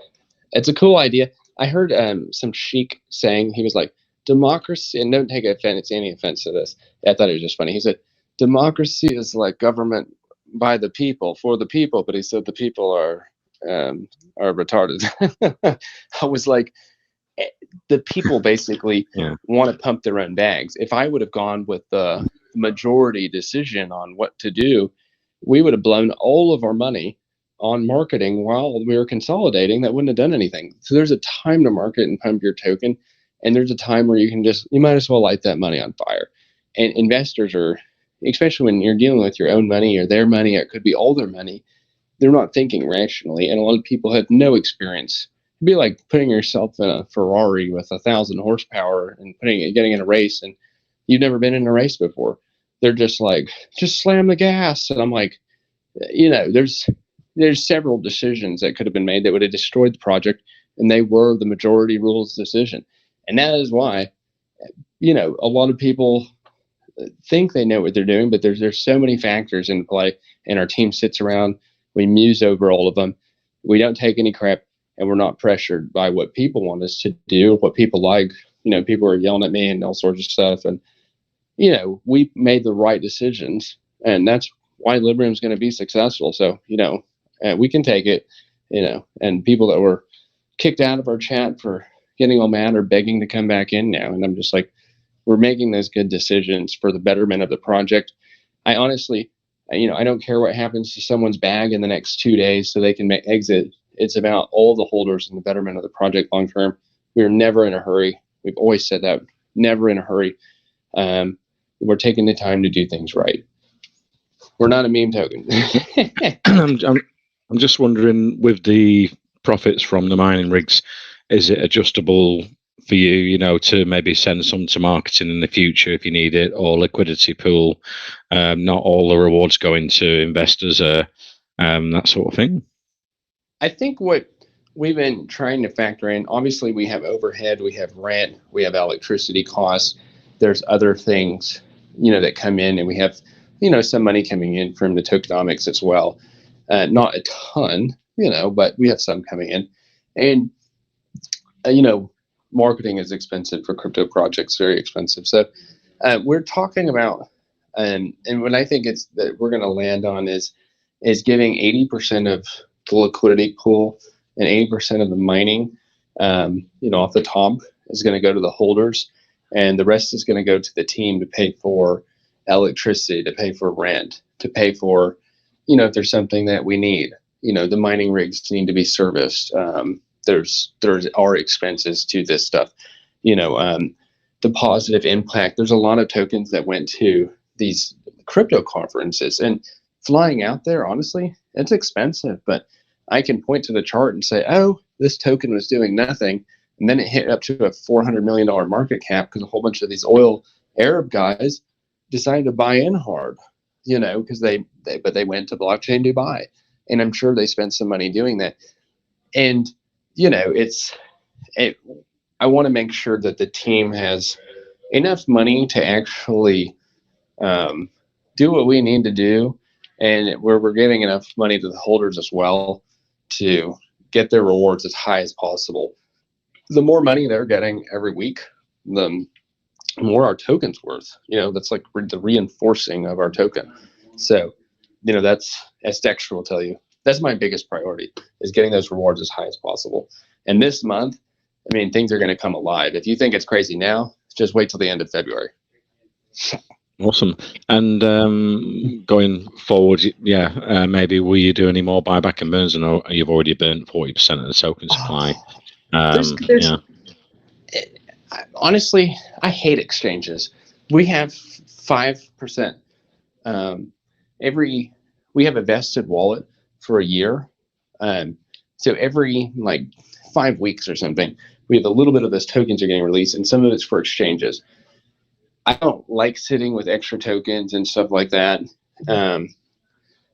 It's a cool idea. I heard some sheik saying, he was like, democracy, and don't take any offense to this. I thought it was just funny. He said, democracy is like government by the people, for the people, but he said the people are retarded. I was like, the people basically want to pump their own bags. If I would have gone with the majority decision on what to do, we would have blown all of our money on marketing while we were consolidating. That wouldn't have done anything. So there's a time to market and pump your token, and there's a time where you might as well light that money on fire. And investors are, especially when you're dealing with your own money or their money, or it could be all their money, they're not thinking rationally, and a lot of people have no experience. It'd be like putting yourself in a Ferrari with 1,000 horsepower and getting in a race, and you've never been in a race before. They're just like, just slam the gas. And I'm like, there's several decisions that could have been made that would have destroyed the project, and they were the majority rules decision. And that is why, a lot of people think they know what they're doing, but there's so many factors in play, and our team sits around, we muse over all of them. We don't take any crap, and we're not pressured by what people want us to do, what people like. People are yelling at me and all sorts of stuff, and we made the right decisions, and that's why Librium is going to be successful. So we can take it, and people that were kicked out of our chat for getting all mad are begging to come back in now, and I'm just like, we're making those good decisions for the betterment of the project. I honestly, I don't care what happens to someone's bag in the next 2 days so they can exit. It's about all the holders and the betterment of the project long term. We're never in a hurry. We've always said that, never in a hurry. We're taking the time to do things right. We're not a meme token. I'm just wondering, with the profits from the mining rigs, is it adjustable for you, to maybe send some to marketing in the future if you need it, or liquidity pool? Not all the rewards go into investors, that sort of thing. I think what we've been trying to factor in, obviously we have overhead, we have rent, we have electricity costs. There's other things, that come in, and we have, some money coming in from the tokenomics as well. Not a ton, but we have some coming in. And, marketing is expensive for crypto projects, very expensive. So we're talking about, and what I think it's that we're going to land on is giving 80% of the liquidity pool and 80% of the mining, off the top is going to go to the holders, and the rest is going to go to the team to pay for electricity, to pay for rent, to pay for, if there's something that we need, the mining rigs need to be serviced. There's our expenses to this stuff, the positive impact. There's a lot of tokens that went to these crypto conferences, and flying out there, honestly, it's expensive, but I can point to the chart and say, oh, this token was doing nothing. And then it hit up to a $400 million market cap because a whole bunch of these oil Arab guys decided to buy in hard, because they went to blockchain Dubai, and I'm sure they spent some money doing that. And, I want to make sure that the team has enough money to actually do what we need to do, and where we're giving enough money to the holders as well to get their rewards as high as possible. The more money they're getting every week, the more our token's worth. That's like the reinforcing of our token. So, that's, as Dexter will tell you, that's my biggest priority, is getting those rewards as high as possible. And this month, I mean, things are going to come alive. If you think it's crazy now, just wait till the end of February. Awesome. And going forward, maybe will you do any more buyback and burns? Or you've already burnt 40% of the token supply. Honestly, I hate exchanges. We have 5%. We have a vested wallet for a year. So every 5 weeks or something, we have a little bit of those tokens are getting released, and some of it's for exchanges. I don't like sitting with extra tokens and stuff like that.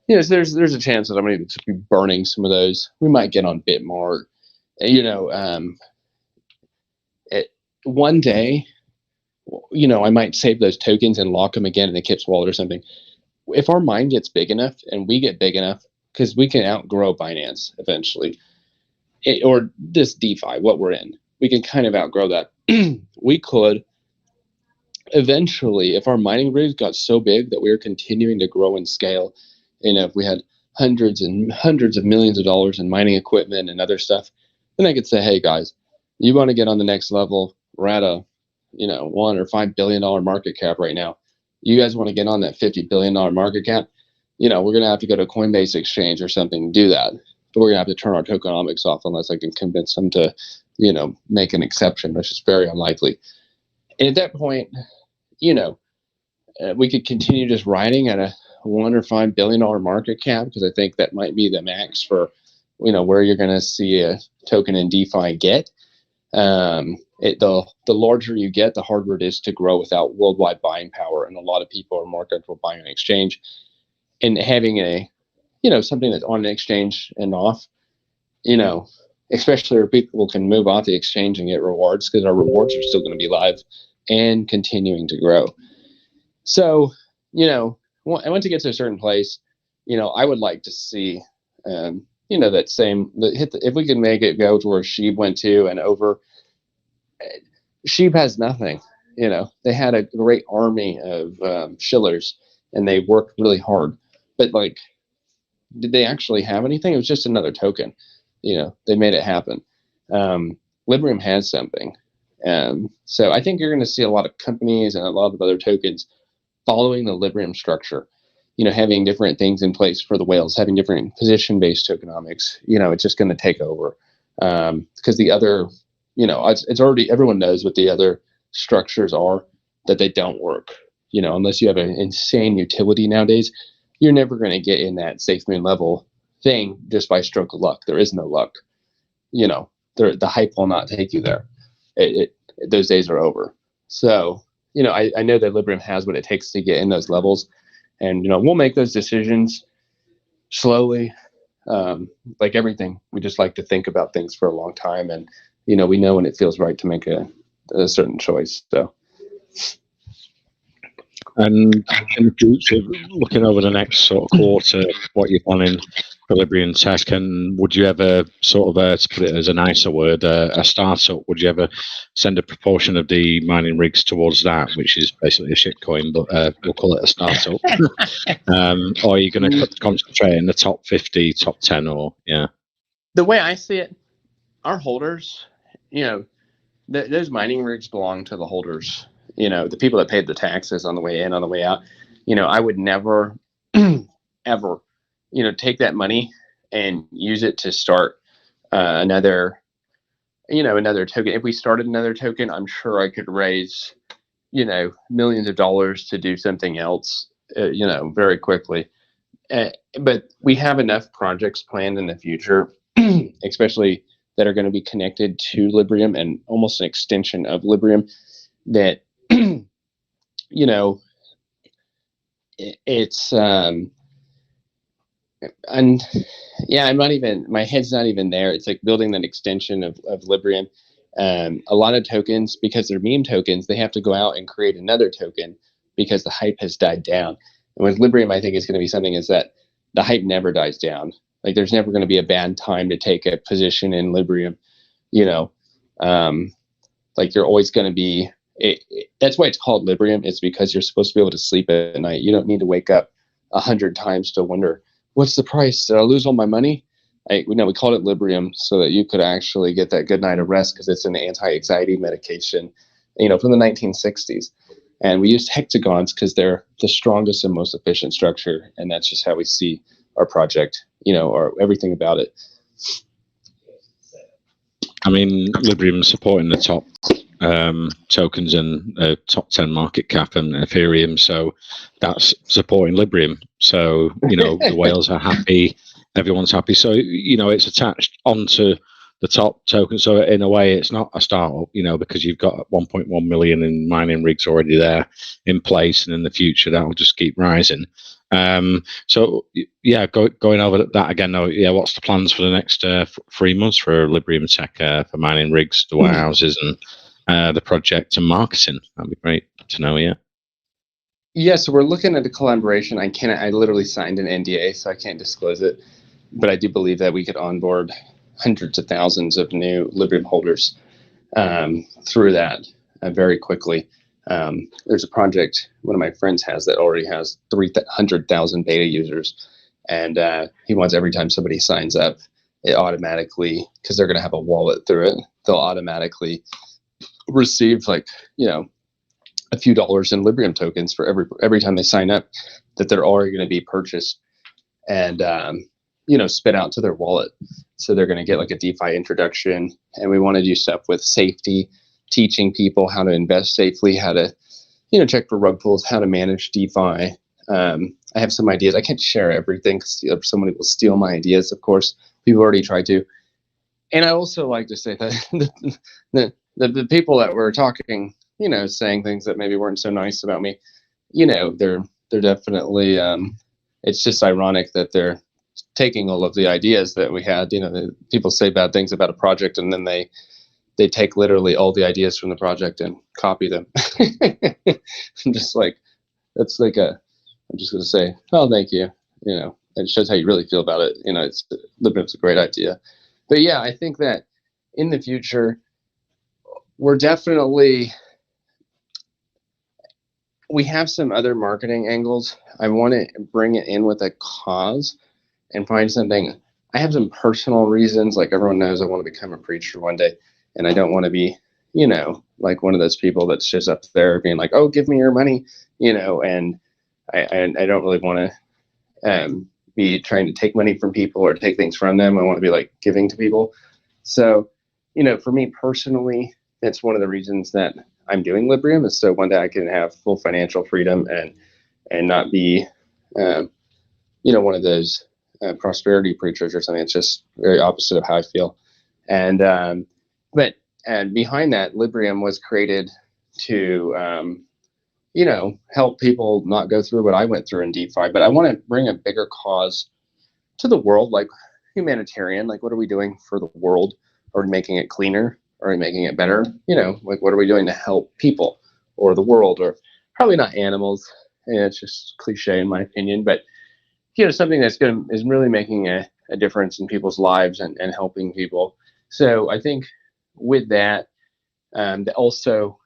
There's a chance that I'm going to be burning some of those. We might get on Bitmart. One day, I might save those tokens and lock them again in a Kip's wallet or something. If our mine gets big enough and we get big enough, because we can outgrow Binance eventually, or this DeFi, what we're in, we can kind of outgrow that. We could eventually, if our mining rigs got so big that we were continuing to grow and scale, if we had hundreds and hundreds of millions of dollars in mining equipment and other stuff, then I could say, hey guys, you want to get on the next level? We're at a, $1 or $5 billion market cap right now. You guys want to get on that $50 billion market cap? We're going to have to go to Coinbase exchange or something to do that. But we're going to have to turn our tokenomics off unless I can convince them to, make an exception, which is very unlikely. And at that point, we could continue just riding at a $1 or $5 billion market cap, because I think that might be the max for, where you're going to see a token in DeFi get. The larger you get, the harder it is to grow without worldwide buying power, and a lot of people are more comfortable buying an exchange. And having something that's on an exchange and off, especially where people can move off the exchange and get rewards, because our rewards are still going to be live and continuing to grow. So, once it gets to a certain place, I would like to see, that same, if we can make it go to where Sheeb went to and over. Sheeb has nothing. They had a great army of shillers, and they worked really hard. But did they actually have anything? It was just another token. They made it happen. Librium has something. So I think you're going to see a lot of companies and a lot of other tokens following the Librium structure, having different things in place for the whales, having different position-based tokenomics. It's just going to take over, because the other, it's already, everyone knows what the other structures are, that they don't work. Unless you have an insane utility nowadays, you're never going to get in that safe moon level thing just by stroke of luck. There is no luck. The hype will not take you there. Those days are over. So, I know that Librium has what it takes to get in those levels, and we'll make those decisions slowly. Like everything, we just like to think about things for a long time, and we know when it feels right to make a certain choice. So. And in the future, looking over the next sort of quarter, what you're planning for Librium Tech, and would you ever sort of, to put it as a nicer word, a startup, would you ever send a proportion of the mining rigs towards that, which is basically a shit coin, but we'll call it a startup? Or are you going to concentrate in the top 50, top 10, or, yeah? The way I see it, our holders, those mining rigs belong to the holders. The people that paid the taxes on the way in, on the way out. I would never, ever, take that money and use it to start another token. If we started another token, I'm sure I could raise, millions of dollars to do something else, very quickly. But we have enough projects planned in the future, especially that are going to be connected to Librium and almost an extension of Librium, that it's and yeah, my head's not even there. It's like building an extension of Librium. A lot of tokens, because they're meme tokens, they have to go out and create another token because the hype has died down. And with Librium, I think it's going to be something is that the hype never dies down. Like there's never going to be a bad time to take a position in Librium. Like you're always going to be That's why it's called Librium. It's because you're supposed to be able to sleep at night. You don't need to wake up 100 times to wonder, what's the price? Did I lose all my money? We called it Librium so that you could actually get that good night of rest, because it's an anti-anxiety medication, from the 1960s. And we used hexagons because they're the strongest and most efficient structure. And that's just how we see our project, or everything about it. I mean, Librium supporting the top tokens and top 10 market cap and Ethereum, so that's supporting Librium. So the whales are happy, everyone's happy. So it's attached onto the top token. So in a way, it's not a startup, because you've got 1.1 million in mining rigs already there in place, and in the future that will just keep rising. So yeah, going over that again though, yeah, what's the plans for the next 3 months for Librium Tech, for mining rigs, the warehouses, and the project and marketing? That'd be great to know. Yeah, so we're looking at a collaboration. I literally signed an NDA, so I can't disclose it, but I do believe that we could onboard hundreds of thousands of new Librium holders through that very quickly. There's a project one of my friends has that already has 300,000 beta users, and he wants every time somebody signs up, it automatically, because they're going to have a wallet through it, they'll automatically receive a few dollars in Librium tokens for every time they sign up, that they're already going to be purchased and spit out to their wallet. So they're going to get like a DeFi introduction, and we want to do stuff with safety, teaching people how to invest safely, how to check for rug pulls, how to manage DeFi. I have some ideas. I can't share everything because somebody will steal my ideas. Of course, people already tried to. And I also like to say that the people that were talking, saying things that maybe weren't so nice about me, they're definitely. It's just ironic that they're taking all of the ideas that we had. People say bad things about a project, and then they take literally all the ideas from the project and copy them. I'm just like, I'm just going to say, oh, thank you. It shows how you really feel about it. Librium's a great idea. But yeah, I think that in the future, we have some other marketing angles. I want to bring it in with a cause and find something. I have some personal reasons. Like everyone knows, I want to become a preacher one day. And I don't want to be, like one of those people that's just up there being like, oh, give me your money, and I don't really want to be trying to take money from people or take things from them. I want to be like giving to people. So, for me personally, that's one of the reasons that I'm doing Librium, is so one day I can have full financial freedom and not be, one of those prosperity preachers or something. It's just very opposite of how I feel. And, and behind that, Librium was created to, help people not go through what I went through in DeFi. But I want to bring a bigger cause to the world, like humanitarian. Like, what are we doing for the world? Are we making it cleaner? Are we making it better? Like, what are we doing to help people or the world, or probably not animals? And it's just cliche in my opinion, but something that's is really making a difference in people's lives and helping people. So I think with that, also,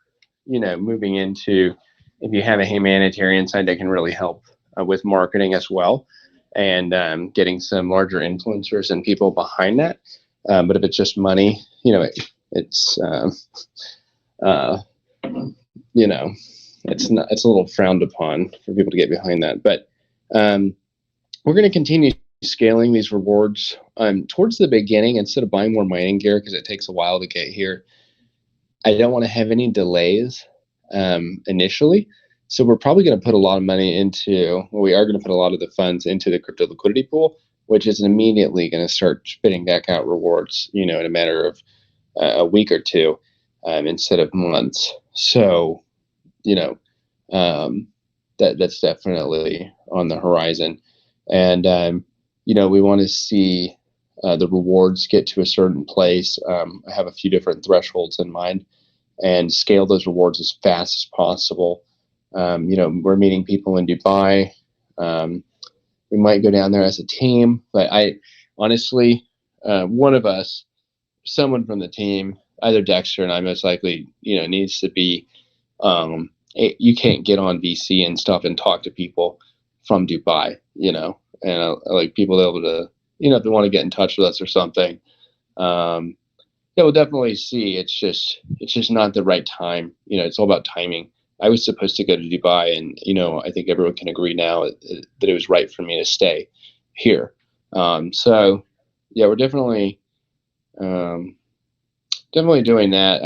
moving into, if you have a humanitarian side that can really help with marketing as well, and getting some larger influencers and people behind that. But if it's just money, it's it's a little frowned upon for people to get behind that. But we're going to continue scaling these rewards towards the beginning. Instead of buying more mining gear, because it takes a while to get here, I don't want to have any delays initially. So we're probably going to put a lot of money into, we are going to put a lot of the funds into the crypto liquidity pool, which is immediately going to start spitting back out rewards, in a matter of a week or two, instead of months. So, that's definitely on the horizon. And, we want to see the rewards get to a certain place. I have a few different thresholds in mind, and scale those rewards as fast as possible. We're meeting people in Dubai. We might go down there as a team, but I honestly, one of us, someone from the team, either Dexter and I most likely, needs to be you can't get on VC and stuff and talk to people from Dubai, and like people able to, if they want to get in touch with us or something. Yeah, we'll definitely see. It's just not the right time. It's all about timing. I was supposed to go to Dubai, and I think everyone can agree now that it was right for me to stay here. So yeah, we're definitely doing that.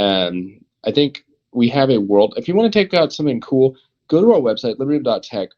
I think we have a world. If you want to take out something cool, go to our website, Librium.tech.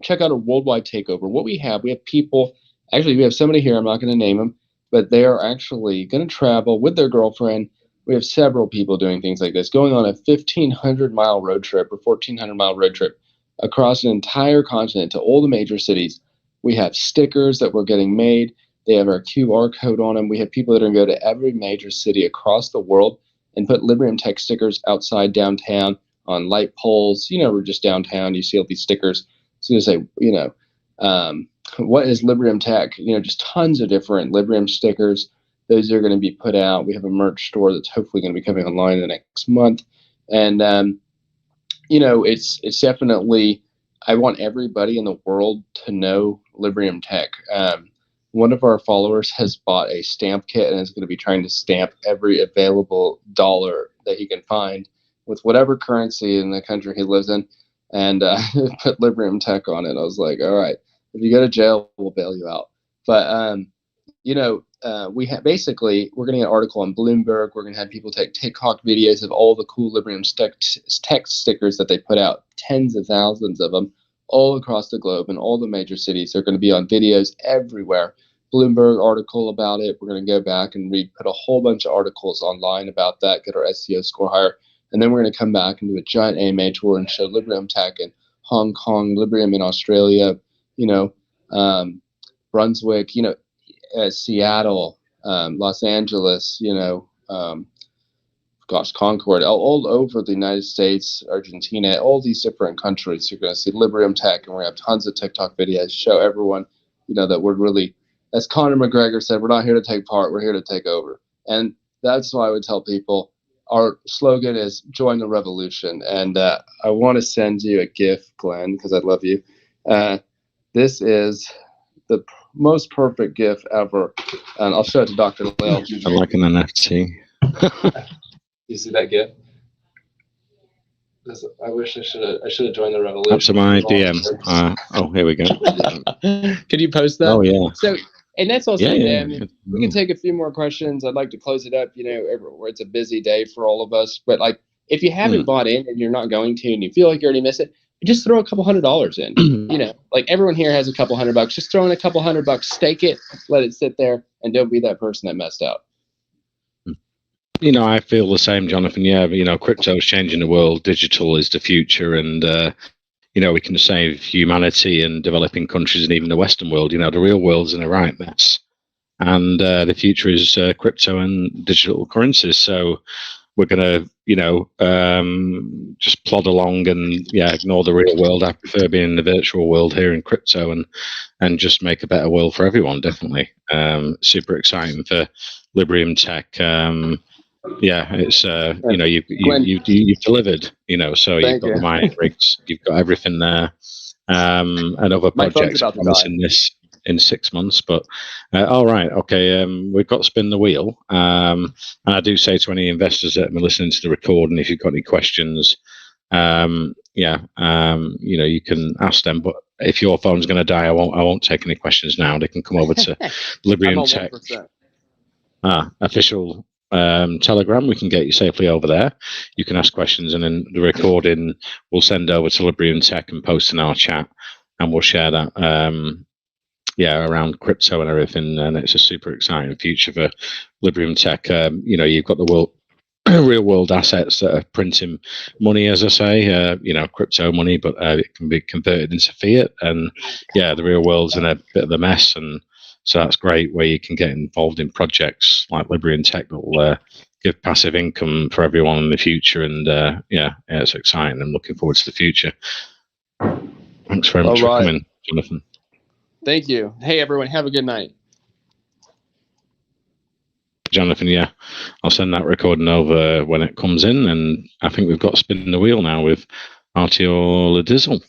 Check out a worldwide takeover. What we have people. Actually, we have somebody here. I'm not going to name them, but they are actually going to travel with their girlfriend. We have several people doing things like this, going on a 1,500-mile road trip or 1,400-mile road trip across an entire continent to all the major cities. We have stickers that we're getting made. They have our QR code on them. We have people that are going to go to every major city across the world and put Librium Tech stickers outside downtown on light poles. We're just downtown. You see all these stickers. It's going to say, what is Librium Tech? Just tons of different Librium stickers. Those are going to be put out. We have a merch store that's hopefully going to be coming online in the next month. And, it's definitely, I want everybody in the world to know Librium Tech. One of our followers has bought a stamp kit and is going to be trying to stamp every available dollar that he can find with whatever currency in the country he lives in, and put Librium Tech on it. I was like, all right, if you go to jail, we'll bail you out. But, we have basically, we're going to get an article on Bloomberg. We're going to have people take TikTok videos of all the cool Librium Tech stickers that they put out, tens of thousands of them, all across the globe in all the major cities. They're going to be on videos everywhere. Bloomberg article about it. We're going to go back and put a whole bunch of articles online about that, get our SEO score higher. And then we're going to come back and do a giant AMA tour and show Librium Tech in Hong Kong, Librium in Australia, Brunswick, Seattle, Los Angeles, Concord, all over the United States, Argentina, all these different countries. You're going to see Librium Tech, and we're going to have tons of TikTok videos, show everyone, that we're really, as Conor McGregor said, we're not here to take part, we're here to take over. And that's why I would tell people, our slogan is join the revolution. And I want to send you a gift, Glenn, because I love you. This is the most perfect gift ever. And I'll show it to Dr. Lale. I like an NFT. You see that gift? I wish I should have joined the revolution. That's my DM. Here we go. Can you post that? Oh yeah. So, and that's also we can Yeah. take a few more questions. I'd like to close it up. It's a busy day for all of us. But like, if you haven't bought in and you're not going to, and you feel like you already missed it, just throw a couple $100 in. Like everyone here has a couple $100. Just throw in a couple $100, stake it, let it sit there, and don't be that person that messed out. I feel the same, Jonathan. Yeah, crypto is changing the world. Digital is the future, and we can save humanity and developing countries and even the Western world. The real world's in a right mess, and the future is crypto and digital currencies. So we're going to, just plod along and ignore the real world. I prefer being in the virtual world here in crypto and just make a better world for everyone. Definitely, super exciting for Librium Tech. It's you've delivered. So you've got the mining rigs, you've got everything there, and other projects promising this in 6 months. But all right, okay, we've got to spin the wheel. And I do say to any investors that are listening to the recording, if you've got any questions, you can ask them. But if your phone's going to die, I won't take any questions now. They can come over to Librium Tech official Telegram. We can get you safely over there. You can ask questions, and then the recording we'll send over to Librium Tech and post in our chat, and we'll share that around crypto and everything. And it's a super exciting future for Librium Tech. You've got the real world assets that are printing money, as I say, crypto money, but it can be converted into fiat. And the real world's in a bit of a mess, and so that's great where you can get involved in projects like Librium Tech that will give passive income for everyone in the future. And it's exciting. I'm looking forward to the future. Thanks very much for coming, Jonathan. Thank you. Hey, everyone. Have a good night. Jonathan. Yeah, I'll send that recording over when it comes in, and I think we've got spinning the wheel now with Artie or Ladizzle.